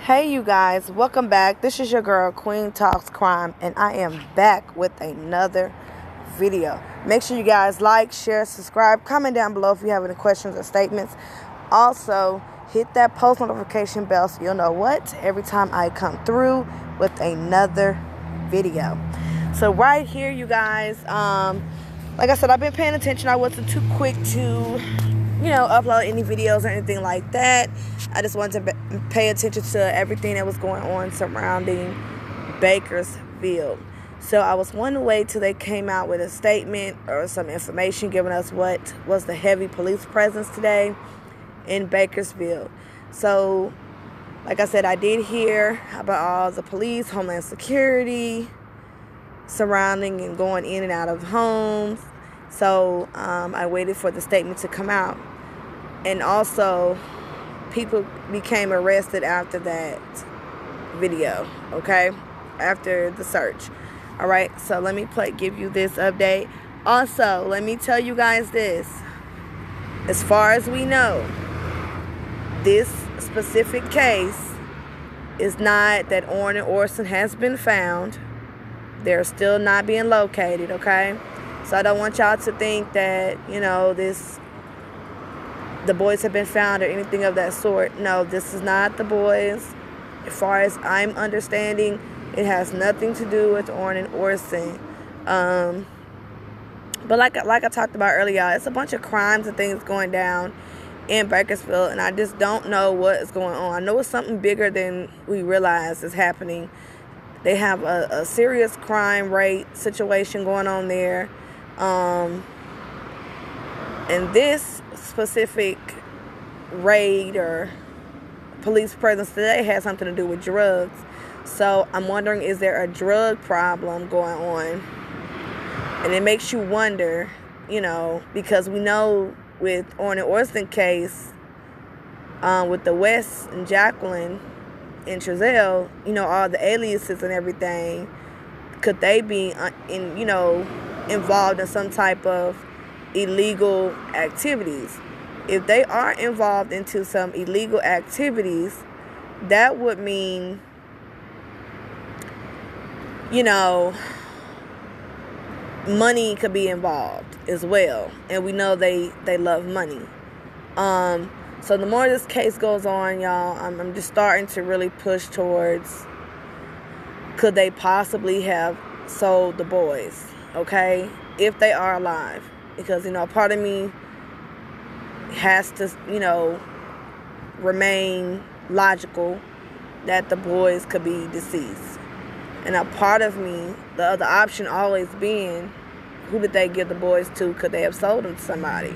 Hey you guys, welcome back. This is your girl Queen Talks Crime, and I am back with another video. Make sure you guys like, share, subscribe, comment down below if you have any questions or statements. Also, hit that post notification bell so you'll know what every time I come through with another video. So right here, you guys, like I said, I've been paying attention. I wasn't too quick to upload any videos or anything like that. I just wanted to pay attention to everything that was going on surrounding Bakersfield. So I was one way till they came out with a statement or some information giving us what was the heavy police presence today in Bakersfield. So, like I said, I did hear about all the police, Homeland Security, surrounding and going in and out of homes. So I waited for the statement to come out. And also, people became arrested after that video, okay? After the search. All right, so let me give you this update. Also, let me tell you guys this. As far as we know, this specific case is not that Orrin and Orson has been found. They're still not being located, okay? So I don't want y'all to think that, the boys have been found or anything of that sort. No, this is not the boys. As far as I'm understanding, it has nothing to do with Orrin and Orson. But like I talked about earlier, it's a bunch of crimes and things going down in Bakersfield, and I just don't know what is going on. I know it's something bigger than we realize is happening. They have a serious crime rate situation going on there. And this specific raid or police presence today has something to do with drugs. So I'm wondering, is there a drug problem going on? And it makes you wonder, because we know with Orrin and Orson case, with the West and Jacqueline and Trezell, all the aliases and everything, could they be involved in some type of illegal activities? If they are involved into some illegal activities, that would mean, money could be involved as well. And we know they love money. So the more this case goes on, y'all, I'm just starting to really push towards, could they possibly have sold the boys, okay, if they are alive? Because, part of me has to, remain logical that the boys could be deceased. And a part of me, the other option always being, who did they give the boys to? Could they have sold them to somebody?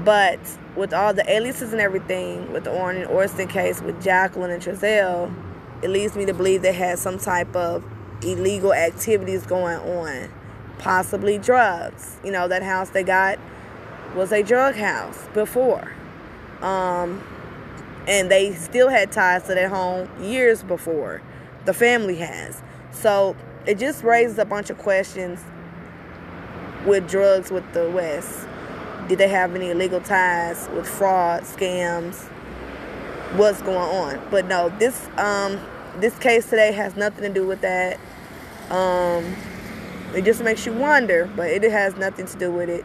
But with all the aliases and everything, with the Orrin and Orson case, with Jacqueline and Trezell, it leads me to believe they had some type of illegal activities going on. Possibly drugs. That house they got was a drug house before. And they still had ties to their home years before. The family has. So it just raises a bunch of questions with drugs with the West. Did they have any illegal ties with fraud, scams? What's going on? But no, this case today has nothing to do with that. It just makes you wonder, but it has nothing to do with it.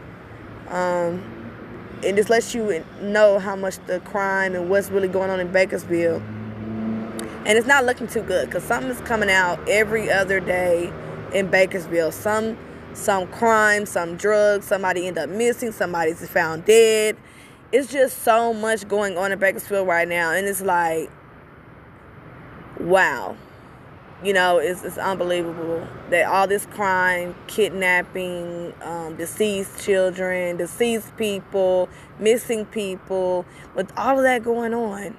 It just lets you know how much the crime and what's really going on in Bakersfield. And it's not looking too good, because something is coming out every other day in Bakersfield. Some crime, some drugs, somebody end up missing, somebody's found dead. It's just so much going on in Bakersfield right now, and it's like, wow. It's unbelievable that all this crime, kidnapping, deceased children, deceased people, missing people, with all of that going on,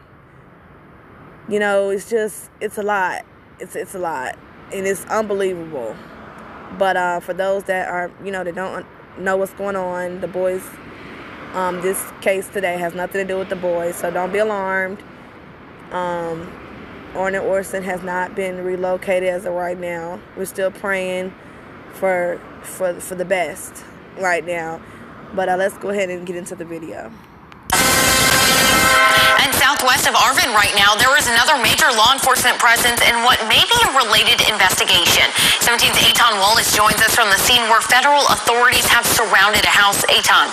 it's a lot. It's a lot, and it's unbelievable. But for those that are, that don't know what's going on, the boys, this case today has nothing to do with the boys, so don't be alarmed. Orrin and Orson has not been relocated as of right now. We're still praying for the best right now. But let's go ahead and get into the video. And Southwest of Arvin right now, there is another major law enforcement presence in what may be a related investigation. 17's Aton Wallace joins us from the scene where federal authorities have surrounded a house. Aton.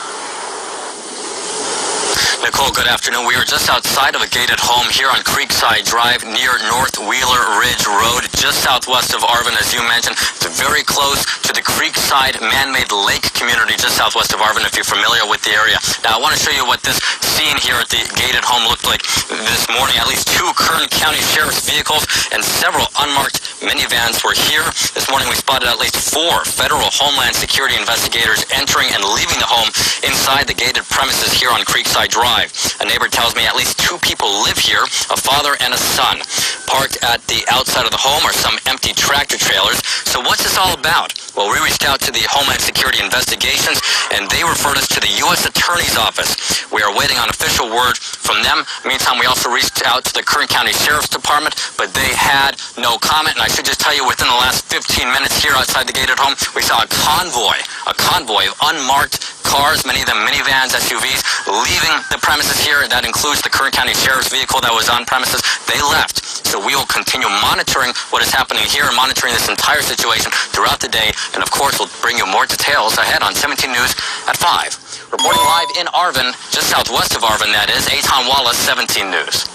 Nicole, good afternoon. We are just outside of a gated home here on Creekside Drive near North Wheeler Ridge Road, just southwest of Arvin, as you mentioned. It's very close to the Creekside man-made lake community just southwest of Arvin, if you're familiar with the area. Now, I want to show you what this scene here at the gated home looked like this morning. At least 2 Kern County Sheriff's vehicles and several unmarked minivans were here. This morning we spotted at least 4 federal Homeland Security investigators entering and leaving the home inside the gated premises here on Creekside Drive. A neighbor tells me at least 2 people live here, a father and a son. Parked at the outside of the home are some empty tractor trailers. So what's this all about? Well, we reached out to the Homeland Security Investigations, and they referred us to the U.S. Attorney's Office. We are waiting on official word from them. Meantime, we also reached out to the Kern County Sheriff's Department, but they had no comment. And I should just tell you, within the last 15 minutes here outside the gated home, we saw a convoy of unmarked cars, many of them minivans, SUVs, leaving the premises here. That includes the Kern County Sheriff's vehicle that was on premises. They left. So we will continue monitoring what is happening here and monitoring this entire situation throughout the day. And of course, we'll bring you more details ahead on 17 News at 5. Reporting live in Arvin, just southwest of Arvin, that is, Aton Wallace, 17 News.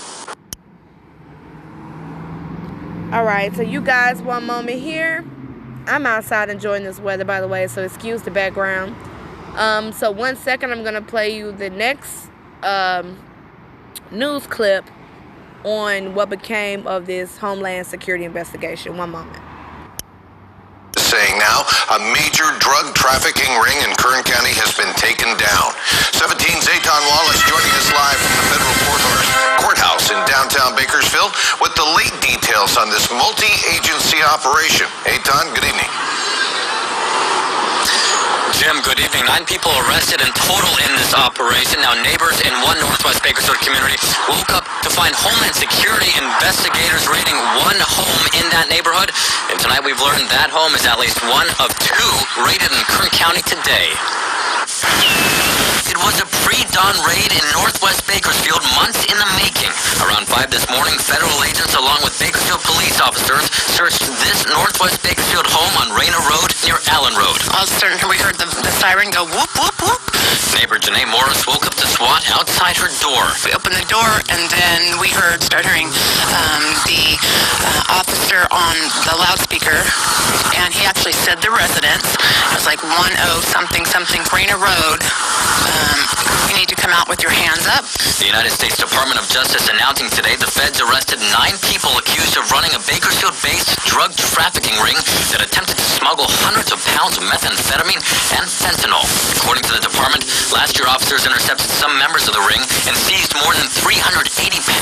All right, so you guys, one moment here. I'm outside enjoying this weather, by the way, so excuse the background. So 1 second, I'm going to play you the next news clip on what became of this Homeland Security investigation. One moment. Saying now, a major drug trafficking ring in Kern County has been taken down. 17's Aton Wallace joining us live from the federal courthouse in downtown Bakersfield with the late details on this multi-agency operation. Aton, good evening. Jim, good evening. 9 people arrested in total in this operation. Now, neighbors in one Northwest Bakersfield community woke up to find Homeland Security investigators raiding one home in that neighborhood. And tonight we've learned that home is at least one of 2 raided in Kern County today. It was a pre-dawn raid in Northwest Bakersfield, months in the making. Around 5 this morning, federal agents along with Bakersfield police officers searched this Northwest Bakersfield home on Rayna Road near Allen Road. All of a sudden, we heard the siren go whoop, whoop, whoop. Neighbor Janae Morris woke up to SWAT outside her door. We opened the door, and then we started hearing the officer on the loudspeaker, and he actually said the residence. It was like 10-something, Rayna Road. You need to come out with your hands up. The United States Department of Justice announcing today the feds arrested 9 people accused of running a Bakersfield-based drug trafficking ring that attempted to smuggle hundreds of pounds of methamphetamine and fentanyl. According to the department, last year officers intercepted some members of the ring and seized more than 380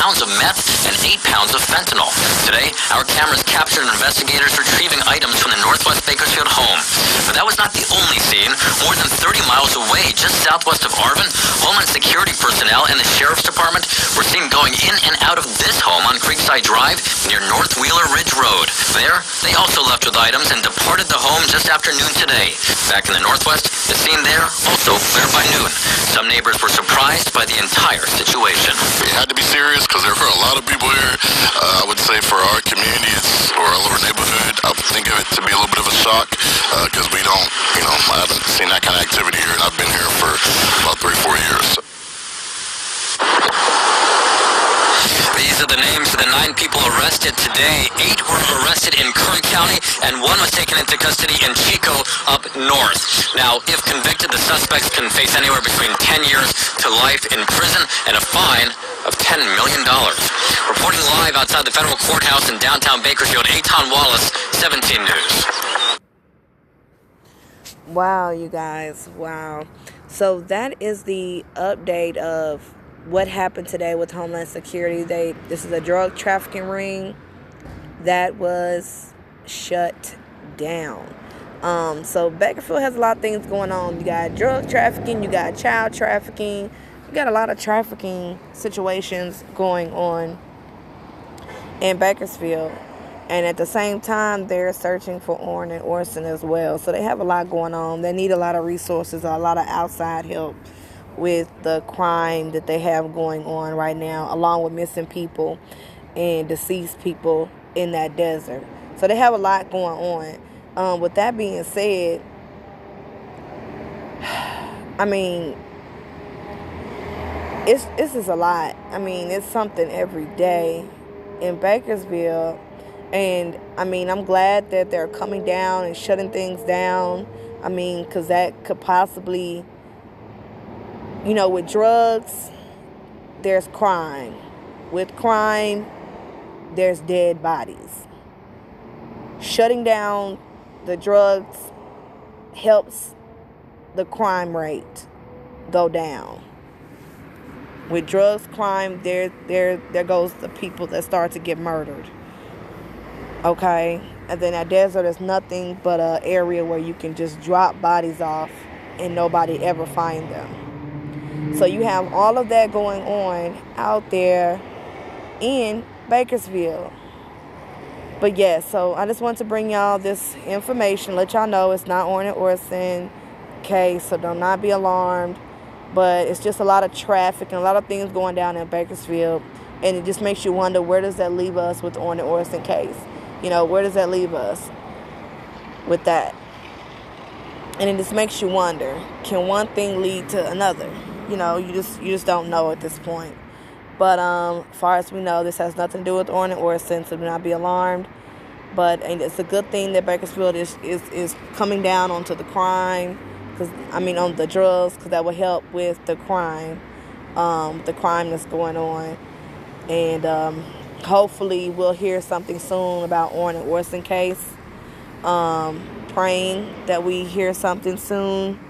pounds of meth and 8 pounds of fentanyl. Today, our cameras captured investigators retrieving items from the Northwest Bakersfield home. But that was not the only scene. More than 30 miles away, just southwest of Arvin, Homeland Security personnel and the Sheriff's Department were seen going in and out of this home on Creekside Drive near North Wheeler Ridge Road. There, they also left with items and departed the home just after noon today. Back in the Northwest, the scene there also cleared by noon. Some neighbors were surprised by the entire situation. We had to be serious because there were a lot of people here. I would say for our communities or all over neighborhood, I think of it to be a little bit of a shock because we don't, I haven't seen that kind of activity here, and I've been here for about 3-4 years. These are the names of the 9 people arrested today. 8 were arrested in Kern County, and 1 was taken into custody in Chico up north. Now, if convicted, the suspects can face anywhere between 10 years to life in prison and a fine of $10 million. Reporting live outside the federal courthouse in downtown Bakersfield, Aton Wallace, 17 News. Wow, you guys, wow. So that is the update of what happened today with Homeland Security. This is a drug trafficking ring that was shut down. So Bakersfield has a lot of things going on. You got drug trafficking, you got child trafficking, you got a lot of trafficking situations going on in Bakersfield. And at the same time, they're searching for Orrin and Orson as well. So they have a lot going on. They need a lot of resources, a lot of outside help with the crime that they have going on right now, along with missing people and deceased people in that desert. So they have a lot going on. With that being said, I mean, it's just a lot. I mean, it's something every day in Bakersfield. And, I mean, I'm glad that they're coming down and shutting things down. I mean, because that could possibly, with drugs, there's crime. With crime, there's dead bodies. Shutting down the drugs helps the crime rate go down. With drugs, crime, there goes the people that start to get murdered. Okay? And then that desert is nothing but an area where you can just drop bodies off and nobody ever find them. So you have all of that going on out there in Bakersfield. But yeah, so I just want to bring y'all this information, let y'all know it's not Orson case, so do not be alarmed. But it's just a lot of traffic and a lot of things going down in Bakersfield, and it just makes you wonder, where does that leave us with the Orson case? Where does that leave us with that? And it just makes you wonder, can one thing lead to another? You just don't know at this point. But as far as we know, this has nothing to do with Orson, so do not be alarmed. But it's a good thing that Bakersfield is coming down onto the crime, on the drugs, because that will help with the crime that's going on. And hopefully we'll hear something soon about Orson case. Praying that we hear something soon.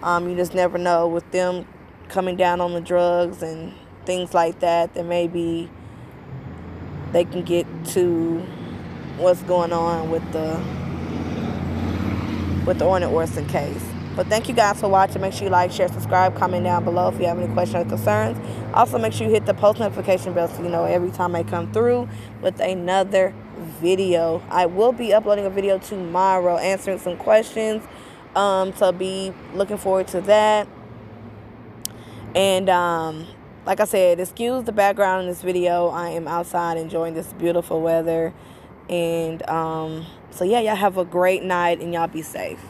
You just never know with them coming down on the drugs and things like that maybe they can get to what's going on with the Orson case. But thank you guys for watching. Make sure you like, share, subscribe, comment down below if you have any questions or concerns. Also, make sure you hit the post notification bell so you know every time I come through with another video. I will be uploading a video tomorrow answering some questions. So be looking forward to that. And like I said, excuse the background in this video. I am outside enjoying this beautiful weather. And so yeah, y'all have a great night and y'all be safe.